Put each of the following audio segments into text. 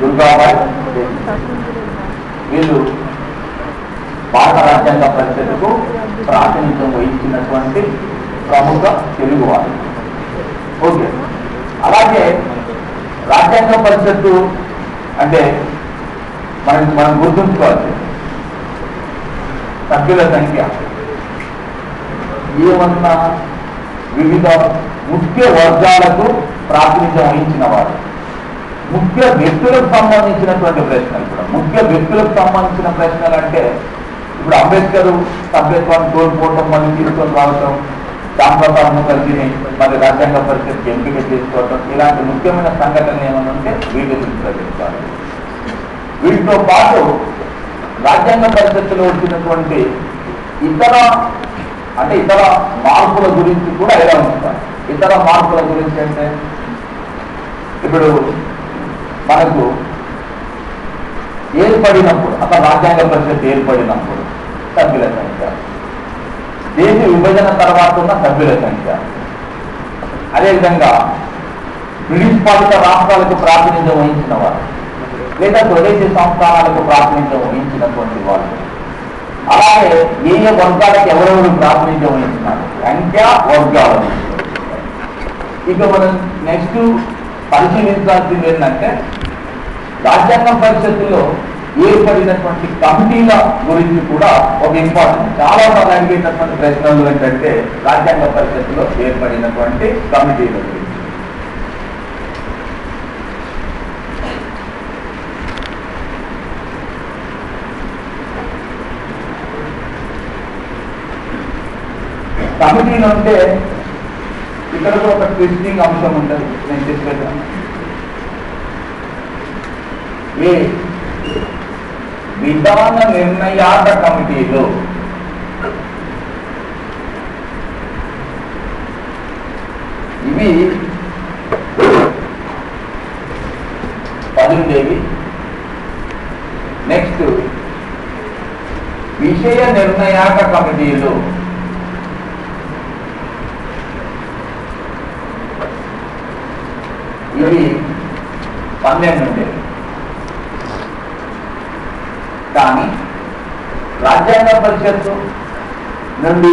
దుర్గాబాయ్ వీళ్ళు భారత రాజ్యాంగ పరిషత్తుకు ప్రాతినిధ్యం వహించినటువంటి ప్రముఖ తెలుగువారు. ఓకే, అలాగే రాజ్యాంగ పరిషత్తు అంటే మనం గుర్తుంచుకోవాలి సభ్యుల సంఖ్య ఏమన్నా వివిధ ముఖ్య వర్గాలకు ప్రాతినిధ్యం వహించిన వారు, ముఖ్య వ్యక్తులకు సంబంధించినటువంటి ప్రశ్నలు కూడా. ముఖ్య వ్యక్తులకు సంబంధించిన ప్రశ్నలు అంటే ఇప్పుడు అంబేద్కర్ సభ్యత్వాన్ని కోల్పోవటం, మళ్ళీ తీసుకొని రావటం, రామప్రసాద్ ముఖర్జీని మరి రాజ్యాంగ పరిషత్ ఎంపిక చేసుకోవటం, ఇలాంటి ముఖ్యమైన సంఘటనలు ఏమైనా ఉంటే వీటి గురించి ప్రకటించాలి. వీటితో పాటు రాజ్యాంగ పరిషత్తులో వచ్చినటువంటి ఇతర మార్పుల గురించి కూడా ఎలా ఉంటారు. ఇతర మార్పుల గురించి అంటే ఇప్పుడు మనకు ఏర్పడినప్పుడు అసలు రాజ్యాంగ పరిషత్ ఏర్పడినప్పుడు సభ్యుల సంఖ్య, దేశ విభజన తర్వాత ఉన్న సభ్యుల సంఖ్య, అదేవిధంగా బ్రిటిష్ పాలిత రాష్ట్రాలకు ప్రాతినిధ్యం వహించిన వారు లేదా స్వదేశీ సంస్థానాలకు ప్రాతినిధ్యం వహించినటువంటి వాళ్ళు, అలాగే ఏ వర్గాలకు ఎవరెవరు ప్రాతినిధ్యం వహించినారు, సంఖ్య వర్గాలు. ఇక మనం నెక్స్ట్ పరిశీలించాల్సింది ఏంటంటే రాజ్యాంగ పరిషత్తులో ఏర్పడినటువంటి కమిటీల గురించి కూడా ఒక ఇంపార్టెంట్, చాలా సార్లు అడిగేటటువంటి ప్రశ్నలు ఏంటంటే రాజ్యాంగ పరిషత్తులో ఏర్పడినటువంటి కమిటీల గురించి. కమిటీలు అంటే ఇక్కడ ఒక ట్విస్టింగ్ అంశం ఉంటుంది, నేను తీసుకెళ్తాను. ఏ విధాన నిర్ణయాత కమిటీలు ఇవి 10 ఉండేవి. నెక్స్ట్ విషయ నిర్ణయాత కమిటీలు ఇవి 12 ఉండేవి. కానీ రాజ్యాంగ పరిషత్తు నుండి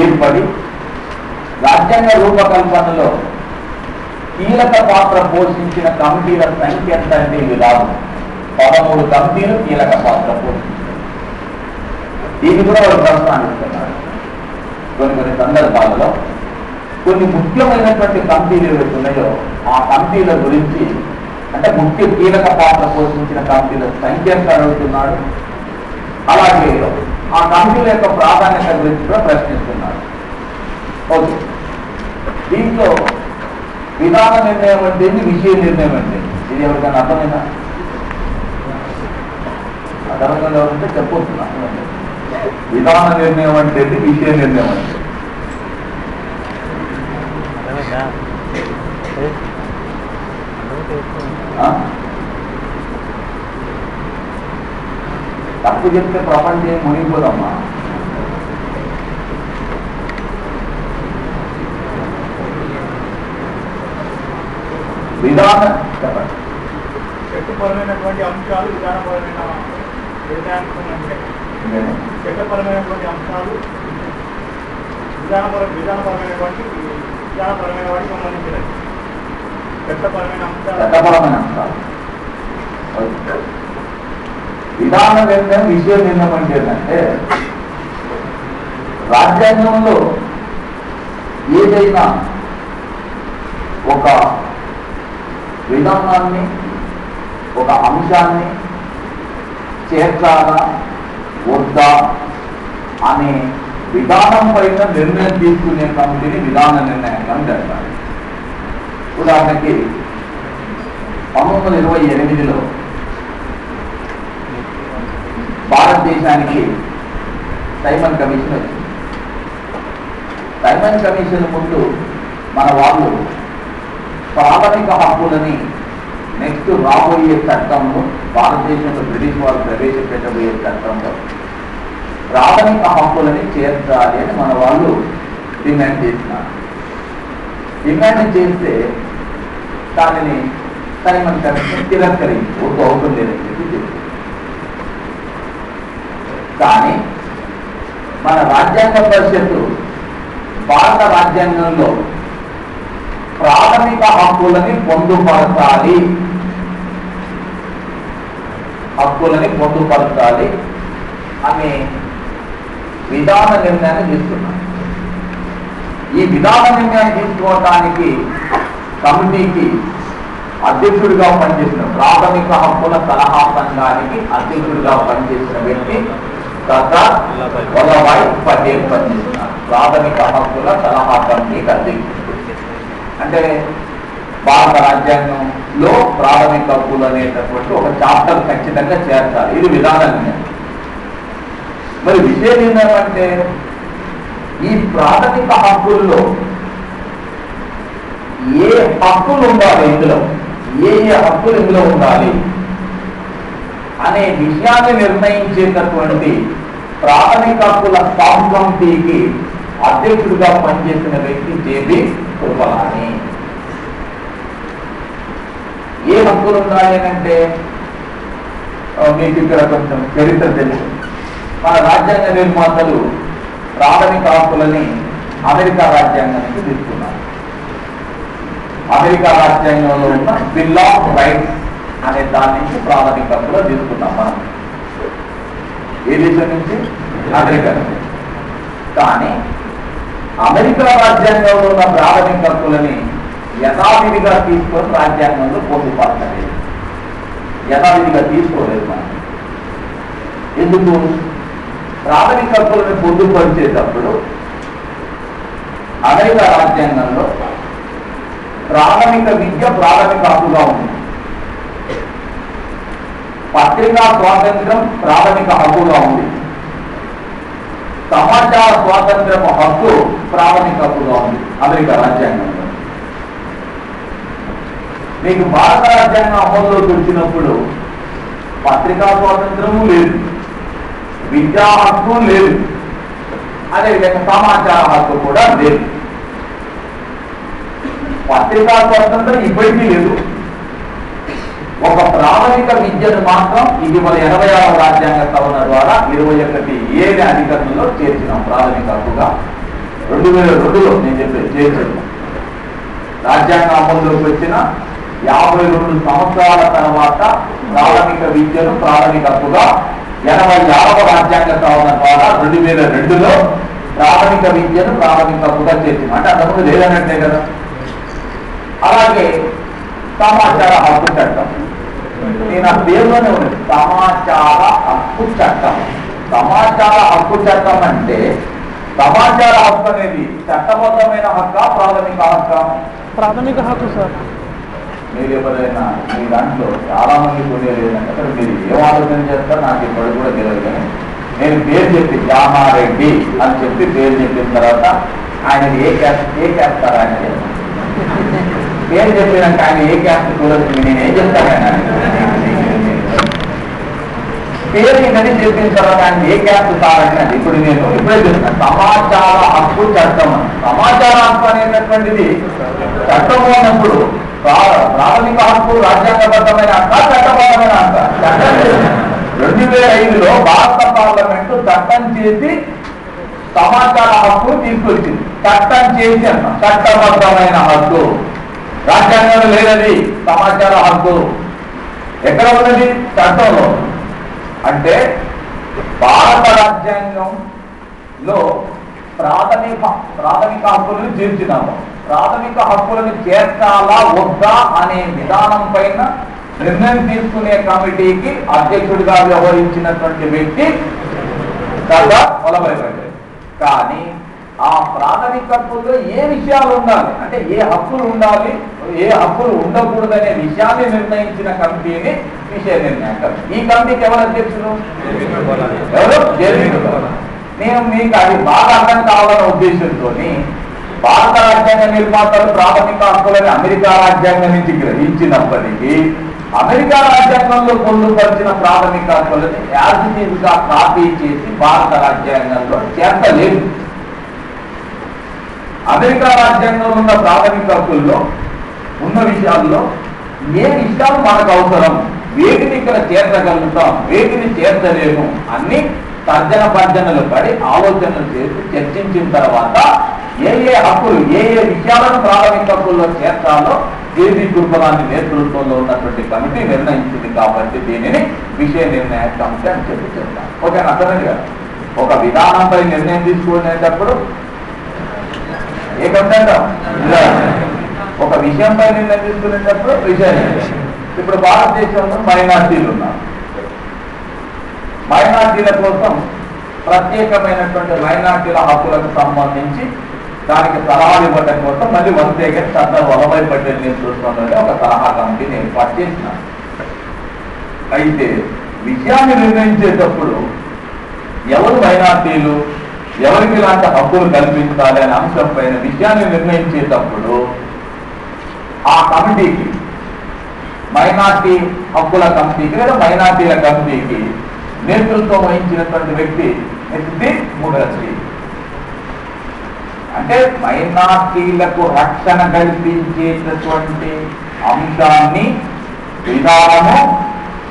ఏర్పడి రాజ్యాంగ రూపకల్పనలో కీలక పాత్ర పోషించిన కమిటీల సంఖ్య ఎంత అంటే ఇది రాదు. 13 కమిటీలు కీలక పాత్ర పోషించారు. దీన్ని కూడా వారు ప్రస్తావిస్తున్నారు. కొన్ని సందర్భాలలో కొన్ని ముఖ్యమైనటువంటి కమిటీలు ఏవైతే ఉన్నాయో ఆ కమిటీల గురించి అంటే ముఖ్య కీలక పాత్ర పోషించిన కమిటీల సంఖ్య అడుగుతున్నాడు. అలాగే ఆ కమిటీల యొక్క ప్రాధాన్యత గురించి కూడా ప్రశ్నిస్తున్నాడు. ఓకే, దీంట్లో విధాన నిర్ణయం అంటే విషయ నిర్ణయం అంటే ఇది ఎవరికైనా అర్థమైనా? అర్థమైనా ఎవరంటే చెప్పొస్తున్నా. విధాన నిర్ణయం అంటే విషయ నిర్ణయం అంటే తప్పు చెప్తే ప్రపంచం మునిగిపోదమ్మా. విధాన చెప్పండి. చట్టపరమైనటువంటి అంశాలు విధానపరమైన చట్టపరమైనటువంటి అంశాలు విధానపరమైన వాటికి సంబంధించినది. చట్టపరమైన అంశాలు విధాన నిర్ణయం విషయ నిర్ణయం అంటే ఏంటంటే రాజ్యాంగంలో ఏదైనా ఒక విధానాన్ని ఒక అంశాన్ని చేర్చాలా వద్దా అనే విధానం పైన నిర్ణయం తీసుకునే కమిటీని విధాన నిర్ణయంగా జరగాలి. ఉదాహరణకి 1928లో భారతదేశానికి సైమన్ కమిషన్ వచ్చింది. సైమన్ కమిషన్ ముందు మన వాళ్ళు ప్రాథమిక హక్కులని నెక్స్ట్ రాబోయే చట్టంలో భారతదేశంలో బ్రిటిష్ వాళ్ళు ప్రవేశపెట్టబోయే చట్టంలో ప్రాథమిక హక్కులని చేర్చాలి అని మన వాళ్ళు డిమాండ్ చేసినారు. డిమాండ్ చేస్తే దానిని కానీ మన కమిషన్ తిరస్కరించి ఓటు అవుతుంది అని చెప్పి చెప్తుంది. కానీ మన రాజ్యాంగ పరిషత్తు భారత రాజ్యాంగంలో ప్రాథమిక హక్కులని పొందుపరచాలి అనే విధాన నిర్ణయాన్ని తీసుకున్నాం. ఈ విధాన నిర్ణయాన్ని తీసుకోవటానికి కమిటీకి అధ్యక్షుడిగా పనిచేసిన ప్రాథమిక హక్కుల సలహా సంఘానికి అధ్యక్షుడిగా పనిచేసిన వ్యక్తి సర్దార్ వల్లభాయ్ పటేల్ పనిచేస్తున్నారు. ప్రాథమిక హక్కుల సలహా కమిటీకి అధ్యక్షుడు అంటే భారత రాజ్యాంగంలో ప్రాథమిక హక్కులు అనేటటువంటి ఒక చాప్టర్ ఖచ్చితంగా చేర్చాలి. ఇది విధాన నిర్ణయం. మరి విషయం ఏంటంటే ఈ ప్రాథమిక హక్కుల్లో ఏ హక్కులు ఉండాలి, ఇందులో ఏ హక్కులు ఇందులో ఉండాలి అనే విషయాన్ని నిర్ణయించేటటువంటి ప్రాథమిక హక్కుల సబ్ కమిటీకి అధ్యక్షుడిగా పనిచేసిన వ్యక్తి జేబీ కృపలాని. ఏ హక్కులు ఉండాలి అంటే మీకు ఇక్కడ కొంచెం చరిత్ర తెలుసు. మన రాజ్యాంగ నిర్మాతలు ప్రాథమిక హక్కులని అమెరికా రాజ్యాంగం నుంచి తీసుకున్నారు. అమెరికా రాజ్యాంగంలో ఉన్న బిల్ ఆఫ్ రైట్స్ అనే దాని నుంచి ప్రాథమిక హక్కులు తీసుకున్నాం మనం. ఏ దేశం నుంచి? అమెరికా నుంచి. కానీ అమెరికా రాజ్యాంగంలో ఉన్న ప్రాథమిక హక్కులని యథావిధిగా తీసుకొని రాజ్యాంగంలో పొందుపరచలేదు. యథావిధిగా తీసుకోలేదు మనం. ఎందుకు? ప్రాథమిక హక్కులను పొందుపరిచేటప్పుడు అమెరికా రాజ్యాంగంలో ప్రాథమిక విద్య ప్రాథమిక హక్కుగా ఉంది. పత్రికా స్వాతంత్రం ప్రాథమిక హక్కుగా ఉంది. సమాచార స్వాతంత్రం హక్కు ప్రాథమిక హక్కుగా ఉంది అమెరికా రాజ్యాంగంలో. మీకు భారత రాజ్యాంగం అమల్లోకి వచ్చినప్పుడు పత్రికా స్వాతంత్రము లేదు, విద్యా హక్కు లేదు, అదేవిధంగా సమాచార హక్కు కూడా లేదు. పత్రికా స్వాతంత్రం ఇప్పటికీ లేదు. ఒక ప్రాథమిక విద్యను మాత్రం ఇది మన 86వ రాజ్యాంగ సవరణ ద్వారా 21A అధికరణలో చేర్చినాం ప్రాథమిక హక్కుగా. 2002లో నేను చెప్పేది చేర్చాను. రాజ్యాంగ అమల్లోకి వచ్చిన 52 సంవత్సరాల తర్వాత ప్రాథమిక విద్యను ప్రాథమిక హక్కుగా 86వ రాజ్యాంగ సవరణ ద్వారా 2002లో ప్రాథమిక విద్యను ప్రాథమిక హక్కుగా చేర్చింది. అంటే అంతకుముందు లేదన్నట్లే కదా. అలాగే సమాచార హక్కు చట్టం, నేను ఆ పేరులోనే ఉన్నది, సమాచార హక్కు చట్టం. సమాచార హక్కు చట్టం అంటే సమాచార హక్కు అనేది చట్టబద్ధమైన హక్కా ప్రాథమిక హక్కా? ప్రాథమిక హక్కు సార్. మీరు ఎవరైనా మీ దాంట్లో చాలా మంది కొనేలేదంటే అక్కడ మీరు ఏం ఆలోచన చేస్తారో నాకు ఇప్పుడు కూడా తెలియదు. కానీ నేను పేరు చెప్పి జామారెడ్డి అని చెప్పి పేరు చెప్పిన తర్వాత ఆయన ఏ క్యాస్ట్ సార్ ఆయన పేరు చెప్పినాక ఆయన ఏ క్యాస్ట్ చూడదు. నేను ఏం చెప్తాను ఆయన పేరు ఏంటని చెప్పిన తర్వాత ఆయన ఏ క్యాస్ట్ సార్ అంటే ఇప్పుడు నేను ఇప్పుడే చెప్తాను. సమాచార హక్కు చట్టం. సమాచార హక్కు అనేటటువంటిది చట్టము అన్నప్పుడు ప్రాథమిక హక్కు రాజ్యాంగబద్ధమైన హక్క, చట్టబద్ధమైన హక్క. 2005లో భారత పార్లమెంటు చట్టం చేసి సమాచార హక్కు తీసుకొచ్చింది. చట్టం చేసి అన్న చట్టబద్ధమైన హక్కు. రాజ్యాంగంలో లేదది సమాచార హక్కు. ఎక్కడ ఉన్నది? చట్టంలో. అంటే భారత రాజ్యాంగంలో ప్రాథమిక హక్కులను చేర్చినాము. ప్రాథమిక హక్కులను చేర్చాలా వద్దా అనే విధానం పైన నిర్ణయం తీసుకునే కమిటీకి అధ్యక్షుడిగా వ్యవహరించినటువంటి వ్యక్తి సర్దార్ వల్లభాయ్ పటేల్. కానీ ఆ ప్రాథమిక హక్కుల్లో ఏ విషయాలు ఉండాలి అంటే ఏ హక్కులు ఉండాలి, ఏ హక్కులు ఉండకూడదనే విషయాన్ని నిర్ణయించిన కమిటీని విషయ నిర్ణయ కమిటీ. ఈ కమిటీకి ఎవరు అధ్యక్షులు? ఎవరు? జేబీ కృపలాని. నేను మీకు అది బాగా అర్థం కావాలన్న ఉద్దేశంతో భారత రాజ్యాంగ నిర్మాతలు ప్రాథమిక హక్కులని అమెరికా రాజ్యాంగం నుంచి గ్రహించినప్పటికీ అమెరికా రాజ్యాంగంలో పొందుపరిచిన ప్రాథమిక హక్కులని యాజ్ ఇట్ ఈజ్ గా కాపీ చేసి భారత రాజ్యాంగంలో చేర్చలేదు. అమెరికా రాజ్యాంగంలో ఉన్న ప్రాథమిక హక్కుల్లో ఉన్న విషయాల్లో ఏ విషయాలు మనకు అవసరం, వేటిని ఇక్కడ చేర్చగలుగుతాం, వేటిని చేర్చలేము అన్ని తర్జన భర్జనలు పడి ఆలోచనలు చేసి చర్చించిన తర్వాత ఏ హక్కులు ఏ విషయాలను ప్రాథమిక హక్కుల్లో చేర్చాలో జేబీ కృపలాంటి నేతృత్వంలో ఉన్నటువంటి కమిటీ నిర్ణయించింది. కాబట్టి దీనిని విషయ నిర్ణయ కమిటీ అని చెప్పి చెప్తాం. ఓకే, అర్థమైంది కదా. ఒక విధానంపై నిర్ణయం తీసుకునేటప్పుడు ఏ కమిటీ అంటాం? ఒక విషయంపై నిర్ణయం తీసుకునేటప్పుడు విషయ నిర్ణయం. ఇప్పుడు భారతదేశంలో మైనార్టీలు ఉన్నారు. మైనార్టీల కోసం ప్రత్యేకమైనటువంటి మైనార్టీల హక్కులకు సంబంధించి దానికి సలహాలు ఇవ్వడం కోసం మళ్ళీ వంతేగర్ సర్దార్ వల్లభాయ్ పటేల్ నేతృత్వంలోనే ఒక సలహా కమిటీని ఏర్పాటు చేసినారు. అయితే విషయాన్ని నిర్ణయించేటప్పుడు ఎవరు మైనార్టీలు, ఎవరికి ఇలాంటి హక్కులు కల్పించాలి అనే అంశం పైన విషయాన్ని నిర్ణయించేటప్పుడు ఆ కమిటీకి, మైనార్టీ హక్కుల కమిటీకి లేదా మైనార్టీల కమిటీకి నేతృత్వం వహించినటువంటి వ్యక్తి ఎస్పి ముఖర్జీ. అంటే మైనార్టీలకు రక్షణ కల్పించేటటువంటి అంశాన్ని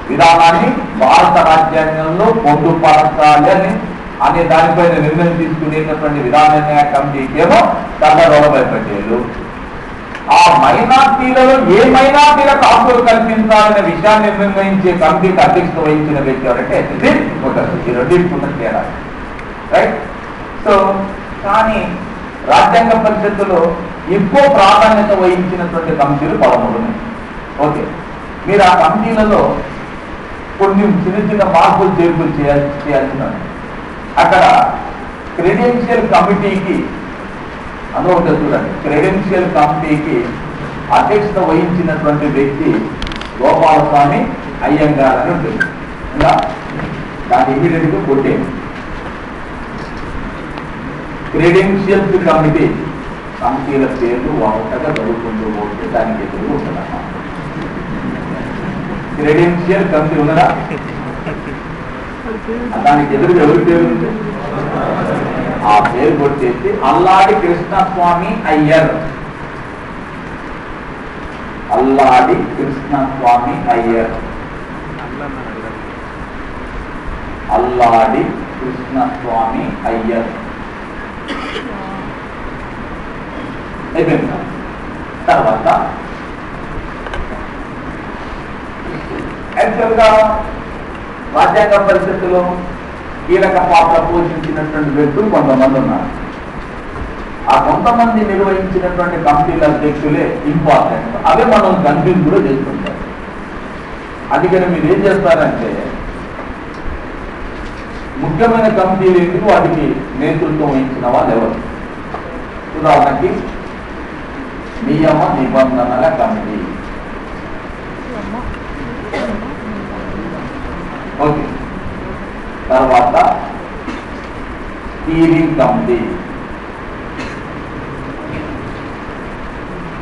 విధానాన్ని భారత రాజ్యాంగంలో పొందుపరచాలి అనే దానిపైన నిర్ణయం తీసుకునేటటువంటి విధాన నిర్ణయ కమిటీకి ఏమో సర్దార్ వల్లభాయ్ పటేల్. ఆ మైనార్టీలలో ఏ మైనార్టీలకు హక్కులు కల్పించాలనే విషయాన్ని నిర్ణయించే కమిటీకి అధ్యక్షత వహించిన వ్యక్తి ఎవరంటే ఎస్పి ముఖర్జీ. ఈ రెండింటికున్న తేడా, రైట్? సో కానీ రాజ్యాంగ పరిషత్తులో ఎక్కువ ప్రాధాన్యత వహించినటువంటి కమిటీలు 13. ఓకే, మీరు ఆ కమిటీలలో కొన్ని చిన్న మార్పులు చేర్పులు చేయాల్సిన అక్కడ క్రెడెన్షియల్ కమిటీకి అనుమతి చూడండి. క్రెడెన్షియల్ కమిటీకి అధ్యక్షత వహించినటువంటి వ్యక్తి గోపాలస్వామి అయ్యంగార్ అని ఉంటుంది. ఇంకా దాన్ని ఇమీడియట్గా కొట్టేది. క్రెడెన్షియల్స్ కమిటీల పేర్లు ఒకటగా జరుగుతుంటూ పోతే దానికి ఎదురు ఉంటుందన్నమాట. క్రెడెన్షియల్ కమిటీ ఉన్నదా? దానికి ఎదురు ఎవరి పేరు ఉంది? ఆ పేరు కొట్టేసి అల్లాడి కృష్ణస్వామి అయ్యర్. అల్లాడి కృష్ణస్వామి అయ్యర్. అల్లాడి కృష్ణస్వామి అయ్యర్ అయిపోయింది. తర్వాత యాక్చువల్గా రాజ్యాంగ పరిస్థితుల్లో కీలక పాత్ర పోషించినటువంటి వ్యక్తులు కొంతమంది ఉన్నారు. ఆ కొంతమంది నిర్వహించినటువంటి కమిటీల అధ్యక్షులే ఇంపార్టెంట్. అవే మనం కన్ఫ్యూజ్ కూడా చేస్తుంటారు. అందుకని మీరు ఏం చేస్తారంటే ముఖ్యమైన కమిటీలు ఎందుకు వాటికి నేతృత్వం వహించిన వాళ్ళు ఎవరు? ఉదాహరణకి నియమ నిబంధనల కమిటీ. ఓకే, తర్వాత స్టీరింగ్ కమిటీ,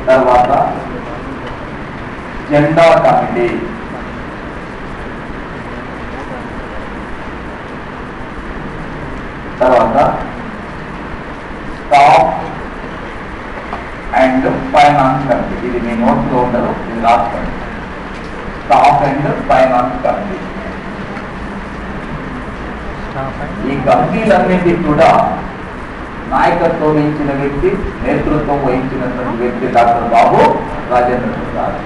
తర్వాత జెండా కమిటీ, తర్వాత స్టాఫ్ అండ్ ఫైనాన్స్ కమిటీ. ఇది మీ నోట్స్ లో ఉండదు, ఇది రాసుకోండి. Staff and finance committee. ఈ కమిటీలన్నింటికి కూడా నాయకత్వం వహించిన వ్యక్తి, నేతృత్వం వహించినటువంటి వ్యక్తి డాక్టర్ బాబు రాజేంద్ర ప్రసాద్.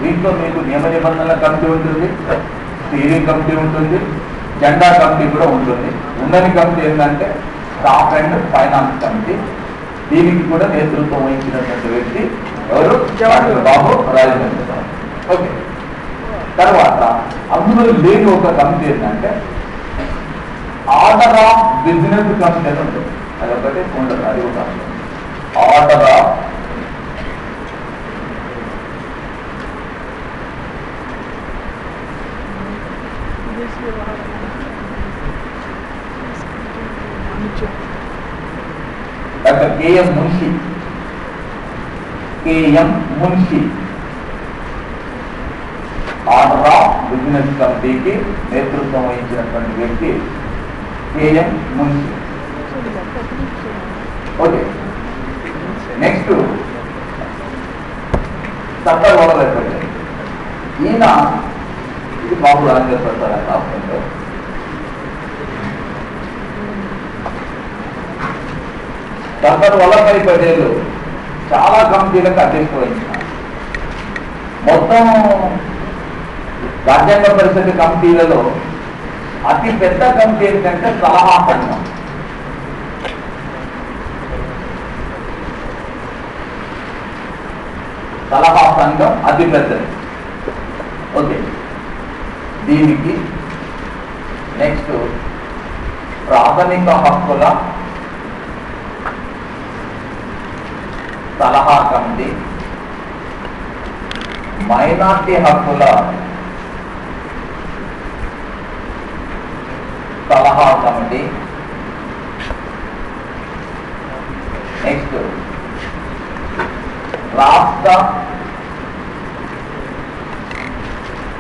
దీంట్లో మీకు నియమ నిబంధనల కమిటీ ఉంటుంది, స్టీరింగ్ కమిటీ ఉంటుంది, జెండా కమిటీ కూడా ఉంటుంది. ఉండని కమిటీ ఏంటంటే స్టాఫ్ అండ్ ఫైనాన్స్ కమిటీ. దీనికి కూడా నేతృత్వం వహించినటువంటి వ్యక్తి ఎవరు? డాక్టర్ బాబు రాజేంద్ర ప్రసాద్. ఓకే, తర్వాత అందులో లేని ఒక కమిటీ ఏంటంటే ఆర్డర్ ఆఫ్ బిజినెస్ కమిటీ అని ఉంటుంది. అదొకటి ఉండదు, అది కూడా order of doctor KM Munshi. KM Munshi, order of business కమిటీకి నేతృత్వం వహించినటువంటి వ్యక్తి KM Munshi. Okay, next Sardar Vallabhbhai. ఈయన ఇది బాబు రాజేంద్ర ప్రసాద్ అని రాస్తుంటే సత్తర్ వల్లభాయ్ పటేల్ చాలా కమిటీలకు అధ్యక్షత వహించినారు. మొత్తం రాజ్యాంగ పరిషత్ కమిటీలలో అతి పెద్ద కమిటీ ఏంటంటే సలహా సంఘం. సలహా సంఘం అతి పెద్దది. ఓకే, దీనికి నెక్స్ట్ ప్రాథమిక హక్కుల సలహా కమిటీ, మైనార్టీ హక్కుల సలహా కమిటీ, నెక్స్ట్ రాష్ట్ర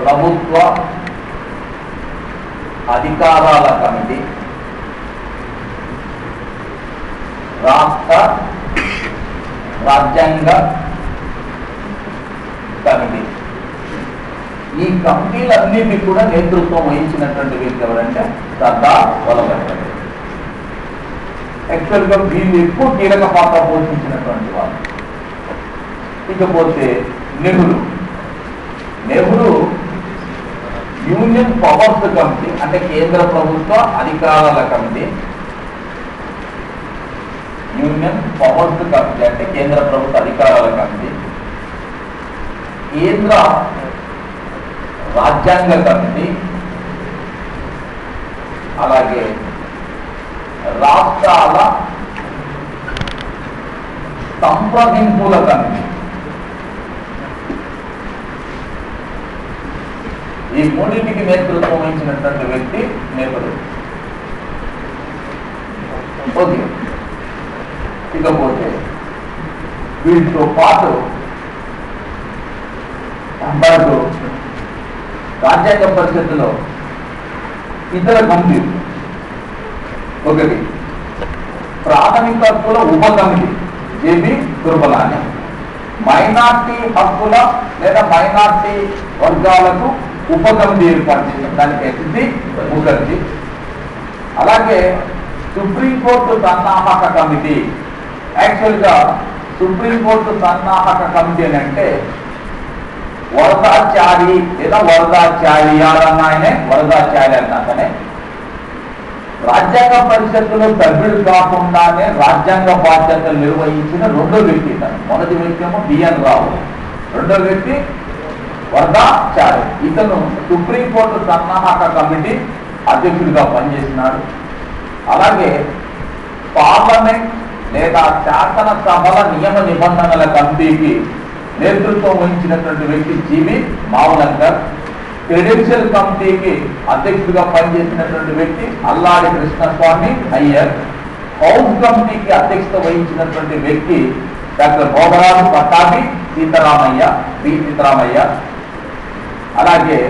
ప్రభుత్వ అధికారాల కమిటీ, రాష్ట్ర రాజ్యాంగ కమిటీ. ఈ కమిటీలన్నింటినీ కూడా నేతృత్వం వహించినటువంటి వ్యక్తి ఎవరంటే సర్దార్ వల్లభాయ్ పటేల్. యాక్చువల్గా వీళ్ళు ఎక్కువ కీలక పాత్ర పోషించినటువంటి వాళ్ళు. ఇకపోతే నెహ్రూ యూనియన్ పవర్స్ కమిటీ అంటే కేంద్ర ప్రభుత్వ అధికారాల కమిటీ. యూనియన్ పవర్స్ కమిటీ అంటే కేంద్ర ప్రభుత్వ అధికారాల కమిటీ. కేంద్ర రాజ్యాంగ కమిటీ, అలాగే రాష్ట్రాల సంప్రదింపుల కమిటీ. ఈ మూడింటికి నేతృత్వం వహించినటువంటి వ్యక్తి నెహ్రూ. ఓకే, ఇకపోతే వీటితో పాటు అంతకు రాజ్యాంగ పరిషత్తులో ఇతర కమిటీలు. ఒకటి ప్రాథమిక హక్కుల ఉప కమిటీ జేబీ కుర్బలాని, మైనార్టీ హక్కుల లేదా మైనార్టీ వర్గాలకు ఉప కమిటీ ఏర్పాటు చేసిన దానికి ఎస్సి ముఖర్జీ. అలాగే సుప్రీంకోర్టు సన్నాహక కమిటీ. యాక్చువల్గా సుప్రీంకోర్టు సన్నాహక కమిటీ అని అంటే వరదాచారి లేదా వరదాచార్యాలు అన్న ఆయనే, వరదాచారి అన్నాకనే రాజ్యాంగ పరిషత్తులో సభ్యుడు కాకుండానే రాజ్యాంగ బాధ్యతలు నిర్వహించిన రెండో వ్యక్తి ఇతను. మొదటి వ్యక్తి ఏమో బిఎన్ రావు, రెండో వ్యక్తి వరదాచారి. ఇతను సుప్రీంకోర్టు సన్నాహక కమిటీ అధ్యక్షుడిగా పనిచేసినాడు. అలాగే పార్లమెంట్ లేదా శాసనసభల నియమ నిబంధనల కమిటీకి నేతృత్వం వహించినటువంటి వ్యక్తి జీవి మావలంకర్. క్రెడెన్షియల్ కమిటీకి అధ్యక్షుడిగా పనిచేసినటువంటి వ్యక్తి అల్లాడి కృష్ణస్వామి అయ్యర్. హౌస్ కమిటీకి అధ్యక్షత వహించినటువంటి వ్యక్తి డాక్టర్ భోగరాజు పట్టాభి సీతారామయ్య. అలాగే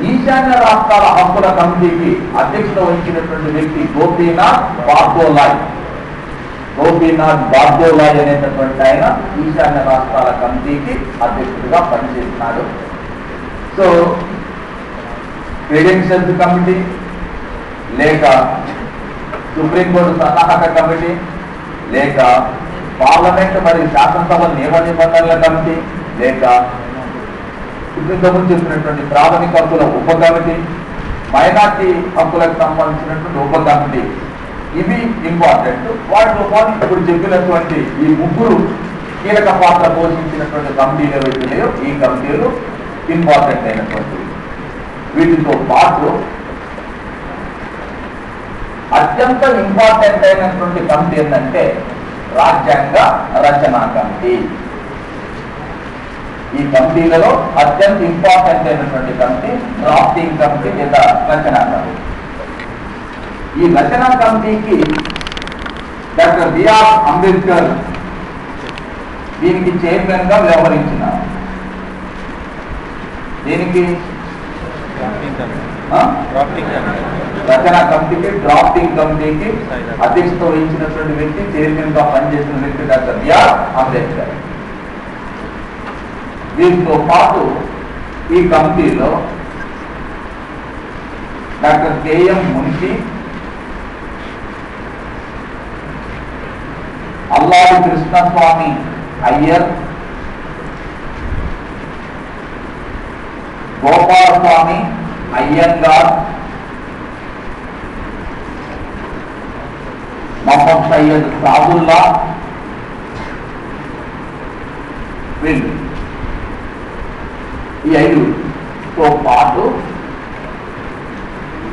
ఈశాన్య రాష్ట్రాల హక్కుల కమిటీకి అధ్యక్షత వహించినటువంటి వ్యక్తి గోపీనాథ్ బార్దోలాయ్ అనేటటువంటి ఆయన ఈశాన్య రాష్ట్రాల కమిటీకి అధ్యక్షుడిగా పనిచేస్తున్నాడు. సో క్రెడెన్షియల్స్ కమిటీ లేక సుప్రీంకోర్టు సన్నాహక కమిటీ లేక పార్లమెంట్ మరియు శాసనసభ నియమ నిబంధనల కమిటీ లేక ఇంతకుముందు చెప్పినటువంటి ప్రాథమిక హక్కుల ఉప కమిటీ, మైనార్టీ హక్కులకు సంబంధించినటువంటి ఉప కమిటీ, ఇవి ఇంపార్టెంట్. వాటితో పాటు ఇప్పుడు చెప్పినటువంటి ఈ ముగ్గురు కీలక పాత్ర పోషించినటువంటి కమిటీలు ఏవైతున్నాయో ఈ కమిటీలు ఇంపార్టెంట్ అయినటువంటి. వీటితో పాటు అత్యంత ఇంపార్టెంట్ అయినటువంటి కమిటీ ఏంటంటే రాజ్యాంగ రచనా కమిటీ. ఈ కమిటీలలో అత్యంత ఇంపార్టెంట్ అయినటువంటి కమిటీ డ్రాఫ్టింగ్ కమిటీ లేదా రచనా కమిటీ. ఈ రచనా కమిటీకి డాక్టర్ బిఆర్ అంబేద్కర్ దీనికి చైర్మన్ గా వ్యవహరించినారు. దీనికి రచనా కమిటీకి డ్రాఫ్టింగ్ కమిటీకి అధ్యక్షత వహించినటువంటి వ్యక్తి, చైర్మన్ గా పనిచేసిన వ్యక్తి డాక్టర్ బిఆర్ అంబేద్కర్. వీరితో పాటు ఈ కమిటీలో డాక్టర్ కేఎం మున్షి, అల్లాడి కృష్ణస్వామి అయ్యర్, గోపాలస్వామి అయ్యంగార్, మొహమ్మద్ సయ్యద్ సాబుల్లా, వీళ్ళు ఈ 5తో పాటు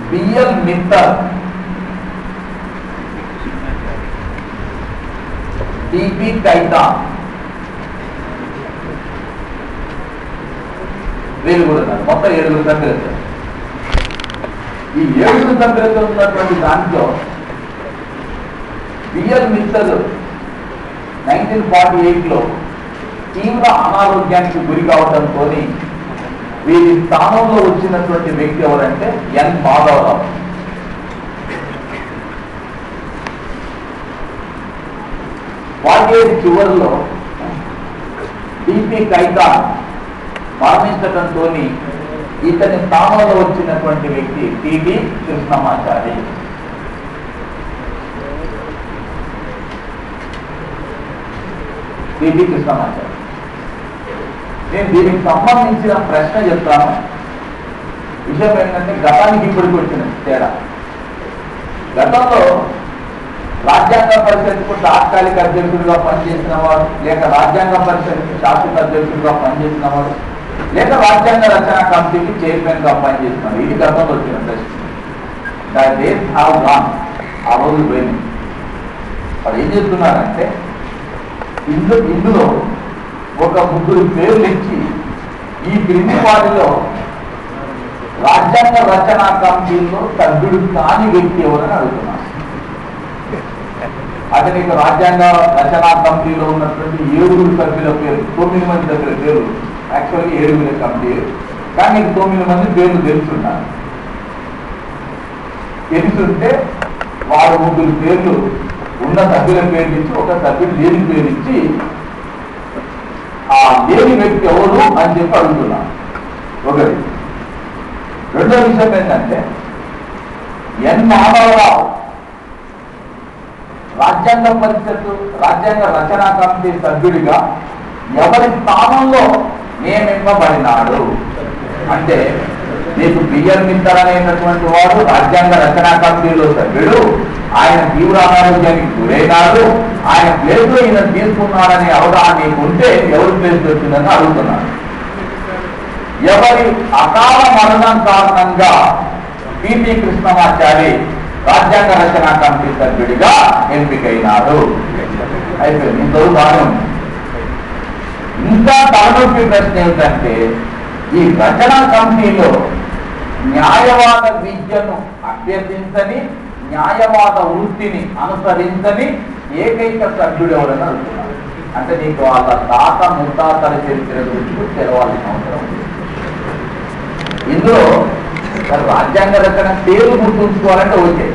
బిఎల్ మిత్తర్, టిపి కైతా, వీళ్ళు కూడా ఉన్నారు. మొత్తం 7 సభ్యులతో. ఈ 7 సభ్యులతో ఉన్నటువంటి దాంట్లో బిఎల్ మిత్తర్ 1948లో తీవ్ర అనారోగ్యానికి గురి కావడంతో వీరి స్థానంలో వచ్చినటువంటి వ్యక్తి ఎవరంటే ఎన్ మాధవరావు. వాటి చివరిలో టిపి కైతా మరణించడంతో ఇతని స్థానంలో వచ్చినటువంటి వ్యక్తి టిబి కృష్ణమాచారి. టిబి కృష్ణమాచారి. నేను దీనికి సంబంధించిన ప్రశ్న చెప్తాను. విషయం ఏంటంటే గతానికి ఇప్పటికి వచ్చిన తేడా. గతంలో రాజ్యాంగ పరిషత్కు తాత్కాలిక అధ్యక్షుడిగా పనిచేసిన వాడు, లేక రాజ్యాంగ పరిషత్కు శాశ్వత అధ్యక్షుడిగా పనిచేసిన వాడు, లేక రాజ్యాంగ రచన కమిటీకి చైర్మన్ గా పనిచేస్తున్నారు. ఇది గతంలో వచ్చిన ప్రశ్న. ఆ రోజు పోయింది. వాడు ఏం చేస్తున్నారంటే ఇందులో ఒక 3 పేర్లు ఇచ్చి ఈ క్రింది వారిలో రాజ్యాంగ రచనా కమిటీలో సభ్యుడు కాని వ్యక్తి ఎవరని అడుగుతున్నారు. అతనికి రాజ్యాంగ రచనా కమిటీలో ఉన్నటువంటి 7 సభ్యుల పేరు, 9 మంది సభ్యుల పేరు, యాక్చువల్గా 7 కమిటీ, కానీ 9 మంది పేర్లు తెలుసున్నారు. తెలుసుంటే వారు 3 పేర్లు ఉన్న సభ్యుల పేర్లు ఇచ్చి ఒక సభ్యుడు లేని పేరు ఇచ్చి ఆ లేని వ్యక్తి ఎవరు అని చెప్పి అడుగుతున్నాను. ఒకటి. రెండో విషయం ఏంటంటే ఎన్ మాధవరావు రాజ్యాంగ పరిషత్తు రాజ్యాంగ రచనా కమిటీ సభ్యుడిగా ఎవరి స్థానంలో నియమింపబడినాడు అంటే నీకు బిఎల్ మిత్తర్ అనేటటువంటి వాడు రాజ్యాంగ రచనా కమిటీలో సభ్యుడు, ఆయన తీవ్ర అనారోగ్యానికి గురైనాడు, ఆయన ప్లేస్లో ఈయన తీసుకున్నాడనే అవగాహన నీకు ఉంటే ఎవరి ప్లేస్ వచ్చిందని అడుగుతున్నాడు. ఎవరి అకాల మరణం కారణంగా టిపి కృష్ణమాచారి రాజ్యాంగ రచనా కమిటీ సభ్యుడిగా ఎంపికైనాడు. అయిపోయింది. ఇంతలో బాగా ఉంది. ఇంకా తలనొప్పి ప్రశ్న ఏమిటంటే ఈ రచనా కమిటీలో న్యాయవాద విద్యను అభ్యసించని, న్యాయవాద వృత్తిని అనుసరించని ఏకైక సభ్యుడు ఎవరని అడుగుతున్నారు. అంటే నీకు వాళ్ళ తాత ముత్తాతల చరిత్ర గురించి తెలవాల్సిన అవసరం ఉంది. ఇందులో రాజ్యాంగ రచన పేరు గుర్తుంచుకోవాలంటే ఓకే,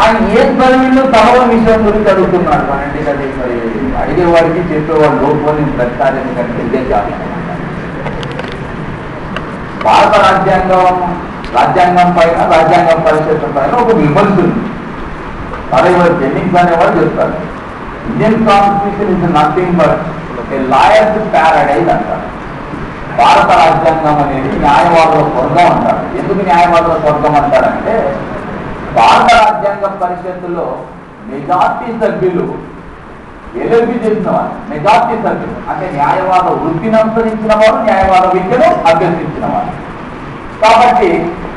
ఆయన ఏం చదివిలో తలవ విషయం గురించి అడుగుతున్నాడు. అంటే అది మరి అడిగేవాడికి చెప్పేవాడు లోపలి ప్రతిసారి ఎందుకంటే ఇదే జాగ్రత్త. భారత రాజ్యాంగం పైన రాజ్యాంగ పరిషత్ పైన ఒక విమర్శ ఉంది. ఎవరు జెన్నింగ్స్ అనేవాడు చెప్తారు, Indian constitution is nothing but A lawyers Paradise అంటారు. భారత రాజ్యాంగం అనేది న్యాయవాదుల స్వర్గం అంటారు. ఎందుకు న్యాయవాదుల స్వర్గం అంటారంటే భారత రాజ్యాంగ పరిషత్తులో మెజార్టీ సభ్యులు ఎల్ఎల్బి చేసిన వారు, మెజార్టీ సభ్యులు అంటే న్యాయవాద వృత్తిని అనుసరించిన వారు, న్యాయవాద విద్యను అభ్యసించిన వారు. కాబట్టి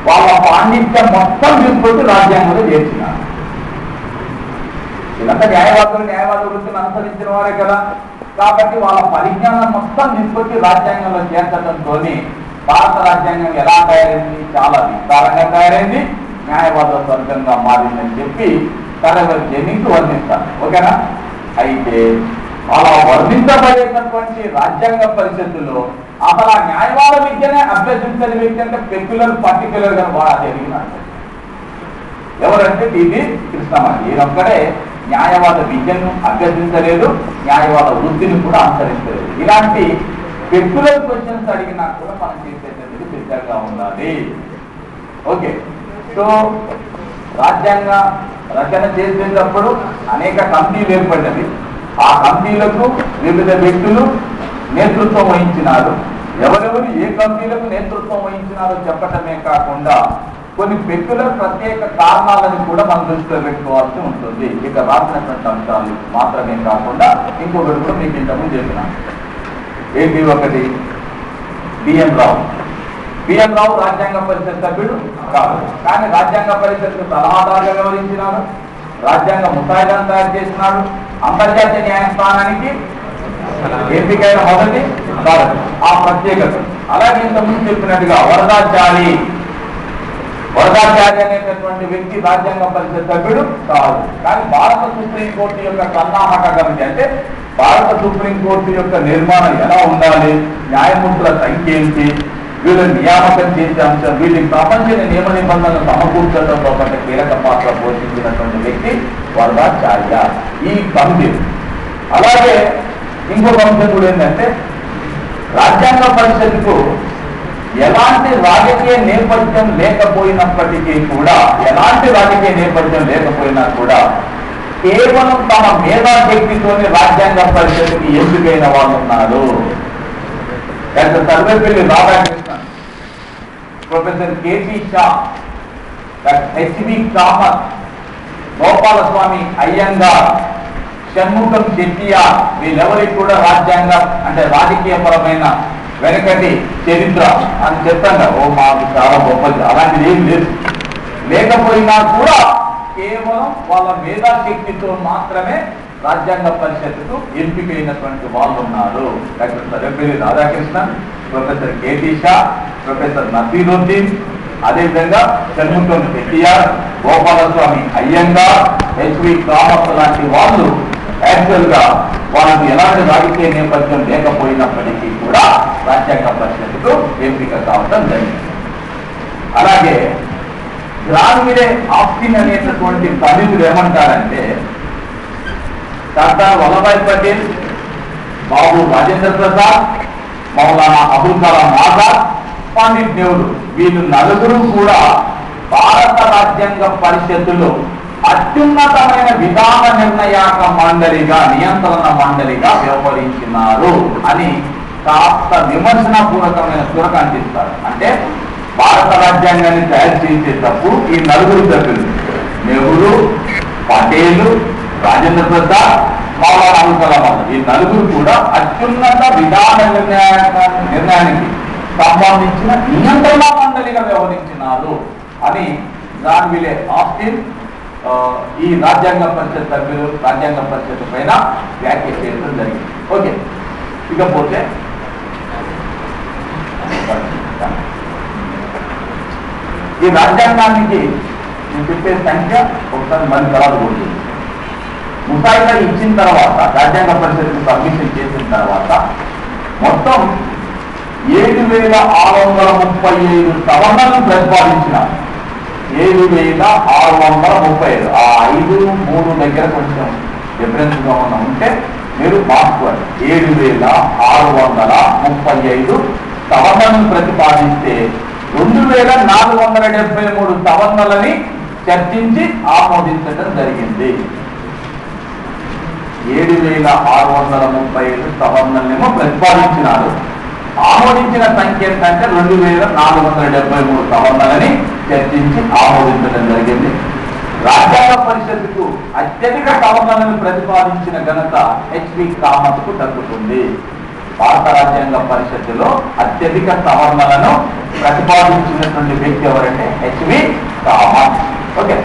వాళ్ళ పాండిత్యం మొత్తం తీసుకొచ్చి రాజ్యాంగంలో చేర్చినారు. వీళ్ళంతా న్యాయవాద వృత్తిని అనుసరించిన వారే కదా. కాబట్టి వాళ్ళ పరిజ్ఞానం మొత్తం తీసుకొచ్చి రాజ్యాంగంలో చేర్చడంతో భారత రాజ్యాంగం ఎలా తయారైంది, చాలా విస్తారంగా తయారైంది, న్యాయవాద స్వర్గంగా మారిందని చెప్పి తరగతి జెన్నింగ్స్ వర్ణిస్తారు. ఓకేనా? అయితే అలా వర్ణించబడేటటువంటి రాజ్యాంగ పరిషత్తులో అసలు ఆ న్యాయవాద విద్యనే అభ్యసించని వ్యక్తి అంటే పెక్యులర్ పర్టిక్యులర్ గా వాడు అడిగినాడు. ఎవరంటే టీవీ కృష్ణమాచారి. ఈయనొక్కడే న్యాయవాద విద్యను అభ్యసించలేదు, న్యాయవాద వృత్తిని కూడా అనుసరించలేదు. ఇలాంటి పెక్యులర్ క్వశ్చన్స్ అడిగినా కూడా మనం చేసేటందుకు సిద్ధంగా ఉండాలి. ఓకే, సో రాజ్యాంగ రచన చేసేటప్పుడు అనేక కమిటీలు ఏర్పడ్డవి. ఆ కమిటీలకు వివిధ వ్యక్తులు నేతృత్వం వహించినారు. ఎవరెవరు ఏ కమిటీలకు నేతృత్వం వహించినారో చెప్పటమే కాకుండా కొన్ని పెక్యులర్ ప్రత్యేక కారణాలను కూడా మనం దృష్టిలో పెట్టుకోవాల్సి ఉంటుంది. ఇక రాసినటువంటి అంశాలు మాత్రమే కాకుండా ఇంకొకటి కూడా మీకు ఇంతకుముందు చెప్పినాను. ఏంటి ఒకటి, బిఎన్ రావు రాజ్యాంగ పరిషత్ సభ్యుడు కాదు, కానీ రాజ్యాంగ పరిషత్ సలహాదారుగా వ్యవహరించినాడు, రాజ్యాంగ ముసాయిదాను తయారు చేసినాడు, అంతర్జాతీయ న్యాయస్థానానికి ఎంపికైన మొదటి భారత్. ఆ ప్రత్యేకత. అలాగే ఇంతకుముందు చెప్పినట్టుగా వరదాచారి అనేటటువంటి వ్యక్తి రాజ్యాంగ పరిషత్ సభ్యుడు కాదు, కానీ భారత సుప్రీంకోర్టు యొక్క సన్నాహక కమిటీ అంటే భారత సుప్రీంకోర్టు యొక్క నిర్మాణం ఎలా ఉండాలి, న్యాయమూర్తుల సంఖ్య ఏంటి, వీళ్ళని నియామకం చేసే అంశం, వీళ్ళకి ప్రపంచ నియమ నిబంధనలు సమకూర్చడంతో పాటు కీలక పాత్ర పోషించినటువంటి వ్యక్తి వరదాచార్య ఈ కమిటీ. అలాగే ఇంకొక అంశం కూడా ఏంటంటే రాజ్యాంగ పరిషత్కు ఎలాంటి రాజకీయ నేపథ్యం లేకపోయినప్పటికీ కూడా, కేవలం తమ మేధాశక్తితోనే రాజ్యాంగ పరిషత్కి ఎంపికైన వాళ్ళు ఉన్నారు. Doctor Sarvepalli Radhakrishnan, professor KT Shah, doctor HV Kamath, Gopalaswami Ayyangar, Shanmukham Chettiar, వీళ్ళెవరికి కూడా రాజ్యాంగ అంటే రాజకీయపరమైన వెనకటి చరిత్ర అని చెప్తాను. మాకు చాలా గొప్పది, అలాంటిది ఏం లేదు. లేకపోయినా కూడా కేవలం వాళ్ళ మేధాశక్తితో మాత్రమే రాజ్యాంగ పరిషత్తుకు ఎంపికైనటువంటి వాళ్ళు ఉన్నారు. Doctor Sarvepalli Radhakrishnan, professor KT Shah, professor Naseeruddin, అదేవిధంగా షణ్ముఖం చెట్టియార్, గోపాలస్వామి అయ్యంగార్, హెచ్వి కామత్ లాంటి వాళ్ళు యాక్చువల్ గా వాళ్ళకి ఎలాంటి రాజకీయ నేపథ్యం లేకపోయినప్పటికీ కూడా రాజ్యాంగ పరిషత్తుకు ఎంపిక కావడం జరిగింది. అలాగే గ్రామీణ ఆప్షన్ అనేటటువంటి పండితులు ఏమంటారంటే సర్దార్ వల్లభాయ్ పటేల్, బాబు రాజేంద్ర ప్రసాద్, మౌలానా అబుల్ కలాం ఆజాద్, పండిట్ నెహ్రూ, వీళ్ళు నలుగురు కూడా భారత రాజ్యాంగ పరిషత్తులో అత్యున్నతమైన విధాన నిర్ణయాక మండలిగా, నియంత్రణ మండలిగా వ్యవహరించినారు అని కాస్త విమర్శనాపూర్వకమైన చురక అందిస్తారు. అంటే భారత రాజ్యాంగాన్ని తయారు చేసేటప్పుడు ఈ నలుగురు సభ్యులు నెహ్రూ, పటేల్, రాజేంద్ర ప్రసాద్, మౌలానా అబుల్ కలాం ఆజాద్, ఈ నలుగురు కూడా అత్యున్నత విధాన నిర్ణయానికి సంబంధించిన నియంత్రణ మండలిగా వ్యవహరించినారు అని జాన్ విలే ఆస్టిన్ ఈ రాజ్యాంగ పరిషత్ సభ్యులు రాజ్యాంగ పరిషత్ పైన వ్యాఖ్య చేయడం జరిగింది. ఓకే, ఇకపోతే ఈ రాజ్యాంగానికి చెప్పే సంఖ్య ఒకసారి మళ్ళీ తర్వాత ఉంటుంది. ముసాయిదా ఇచ్చిన తర్వాత, రాజ్యాంగ పరిషత్కు సబ్మిషన్ చేసిన తర్వాత మొత్తం 7,635 సవరణలను ప్రతిపాదించినారు. 7,635. ఆ 5-3 దగ్గర కొంచెం డిఫరెన్స్ గా ఉంటే మీరు మార్చుకోవాలి. 7,635 సవరణలను ప్రతిపాదిస్తే 2,473 సవరణలని చర్చించి ఆమోదించడం జరిగింది. 7,635 సవరణలనేమో ప్రతిపాదించినారు. ఆమోదించిన సంఖ్య ఏంటంటే 2,473 సవరణలని చర్చించి ఆమోదించడం జరిగింది. రాజ్యాంగ పరిషత్తుకు అత్యధిక సవరణలను ప్రతిపాదించిన ఘనత హెచ్వి కామత్కు దక్కుతుంది. భారత రాజ్యాంగ పరిషత్తులో అత్యధిక సవరణలను ప్రతిపాదించినటువంటి వ్యక్తి ఎవరంటే హెచ్వి కామత్. ఓకే,